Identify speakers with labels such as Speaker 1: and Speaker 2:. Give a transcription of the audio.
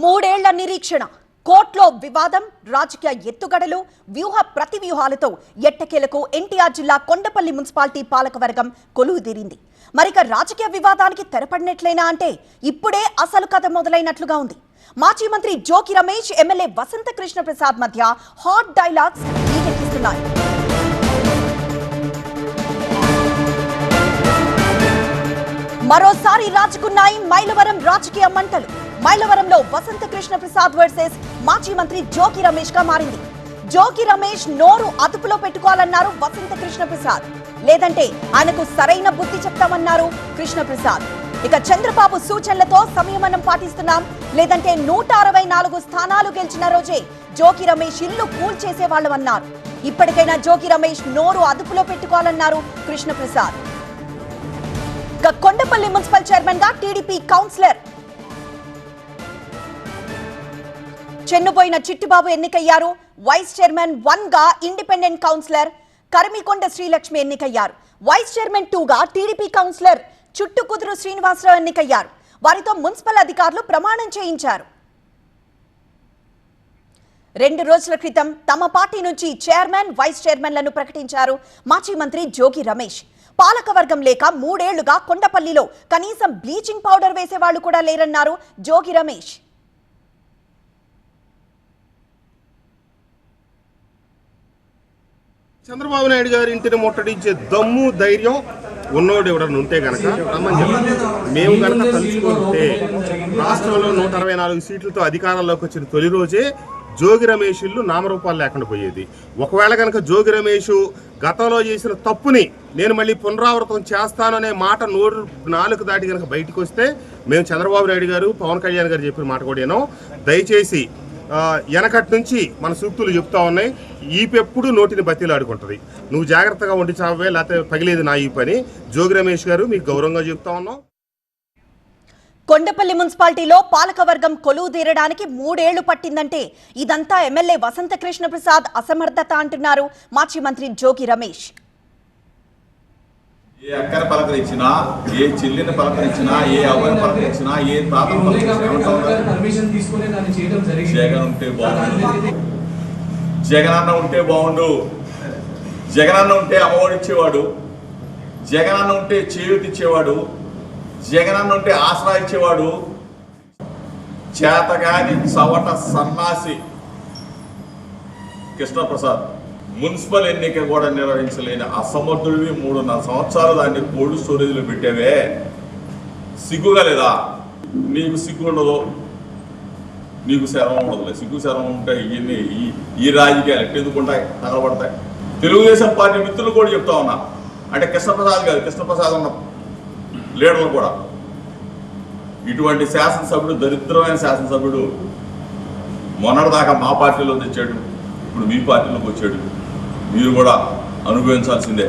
Speaker 1: మూడేళ్ల నిరీక్షణ, కోర్టులో వివాదం, రాజకీయ ఎత్తుగడలు, వ్యూహ ప్రతివ్యూహాలతో ఎట్టకేలకు ఎన్టీఆర్ జిల్లా కొండపల్లి మున్సిపాలిటీ పాలకవర్గం కొలువుదీరింది. మరిక రాజకీయ వివాదానికి తెరపడినట్లేనా అంటే ఇప్పుడే అసలు కథ మొదలైనట్లుగా ఉంది. మాజీ మంత్రి జోగి రమేష్, ఎమ్మెల్యే వసంత కృష్ణ ప్రసాద్ మధ్య హాట్ డైలాగ్స్ హీటెక్కిస్తున్నాయి. మరోసారి రాజుకున్నాయి మైలవరం రాజకీయ మంటలు. మైలవరంలో వసంత కృష్ణ ప్రసాద్ వర్సెస్ మాజీ మంత్రి జోగి రమేష్ గా మారింది. జోగి రమేష్ నోరు అదుపులో పెట్టుకోవాలన్నారు వసంత కృష్ణ ప్రసాద్, లేదంటే ఆయనకు సరైన బుద్ధి చెప్తామన్నారు కృష్ణ ప్రసాద్. ఇక చంద్రబాబు సూచనలతో సంయమనం పాటిస్తున్నాం, లేదంటే 164 స్థానాలు గెలిచిన రోజే జోగి రమేష్ ఇల్లు కూల్ చేసేవాళ్లమన్నారు. ఇప్పటికైనా జోగి రమేష్ నోరు అదుపులో పెట్టుకోవాలన్నారు కృష్ణ ప్రసాద్. ఇక కొండపల్లి మున్సిపల్ చైర్మన్ గా టీడీపీ కౌన్సిలర్ చెన్నుబోయిన చిట్టిబాబు ఎన్నికయ్యారు. వైస్ చైర్మన్ 1 గా ఇండిపెండెంట్ కౌన్సిలర్ కరిమికొండ శ్రీలక్ష్మి ఎన్నికయ్యారు. వైస్ చైర్మన్ 2 గా టీడీపీ కౌన్సిలర్ చుట్టుకుదురు శ్రీనివాసరావు ఎన్నికయ్యారు. వారితో మున్సిపల్ అధికారులు ప్రమాణం చేయించారు. 2 రోజుల క్రితం తమ పార్టీ నుంచి చైర్మన్, వైస్ చైర్మన్లను ప్రకటించారు మాజీ మంత్రి జోగి రమేష్. పాలకవర్గం లేక 3 ఏళ్లుగా కొండపల్లిలో కనీసం బ్లీచింగ్ పౌడర్ వేసేవాళ్లు కూడా లేరన్నారు జోగి రమేష్.
Speaker 2: చంద్రబాబు నాయుడు గారి ఇంటిని ముట్టడించే దమ్ము, ధైర్యం ఉన్నోడు ఎవడన్నా ఉంటే గనక రమ్మని చెప్పారు. మేము గనక తలుచుకుంటే రాష్ట్రంలో 164 సీట్లతో అధికారంలోకి వచ్చిన తొలి రోజే జోగి రమేష్ ఇల్లు నామరూపాలు లేకుండా పోయేది. ఒకవేళ కనుక జోగి రమేష్ గతంలో చేసిన తప్పుని నేను మళ్ళీ పునరావృతం చేస్తాననే మాట 4 దాటి కనుక బయటకు వస్తే మేము చంద్రబాబు నాయుడు గారు, పవన్ కళ్యాణ్ గారు చెప్పిన మాట కూడా దయచేసి వెనకటి నుంచి మన సూక్తులు చెప్తా ఉన్నాయి, ఈపెప్పుడు నోటిని బతిలాడుకుంటుంది, నువ్వు జాగ్రత్తగా ఉండి చావే, లేకపోతే పగిలేదు నా ఈ పని. జోగి రమేష్ గారు మీకు గౌరవంగా చెప్తా ఉన్నాం.
Speaker 1: కొండపల్లి మున్సిపాలిటీలో పాలకవర్గం కొలువు తీరడానికి 3 ఏళ్లు పట్టిందంటే ఇదంతా ఎమ్మెల్యే వసంత కృష్ణ ప్రసాద్ అసమర్థత అంటున్నారు మాజీ మంత్రి జోగి రమేష్.
Speaker 3: ఏ అక్కని పలకరించినా, ఏ చెల్లిని పలకరించినా, ఏ అవ్వని పలకరించినా, ఏ తాతను జగన్ ఉంటే బాగుండు, జగనన్న ఉంటే బాగుండు, జగనన్న ఉంటే అమ్మఒడి ఇచ్చేవాడు, జగనన్న ఉంటే చేయూతి ఇచ్చేవాడు, జగనన్న ఉంటే ఆసరా ఇచ్చేవాడు. చేతగాని చవట సన్నాసి కృష్ణప్రసాద్ మున్సిపల్ ఎన్నిక కూడా నిర్వహించలేని అసమర్థుడివి. 3.5 సంవత్సరాలు దాన్ని కోల్డ్ స్టోరేజ్లో పెట్టావే, సిగ్గుగా లేదా? నీకు సిగ్గు ఉండదు, నీకు శరం ఉండదులే. సిగ్గు శరం ఉంటే ఇవన్నీ ఈ రాజకీయాలు ఎట్టెందుకుంటాయి, తగలబడతాయి. తెలుగుదేశం పార్టీ మిత్రులు కూడా చెప్తా ఉన్నా, అంటే కృష్ణప్రసాద్ గారు, కృష్ణప్రసాద్ ఉన్న లీడర్లు కూడా, ఇటువంటి శాసనసభ్యుడు, దరిద్రమైన శాసనసభ్యుడు మొన్నటిదాకా మా పార్టీలో తెచ్చాడు, ఇప్పుడు మీ పార్టీలోకి వచ్చాడు. మీరు కూడా అనుభవించాల్సిందే.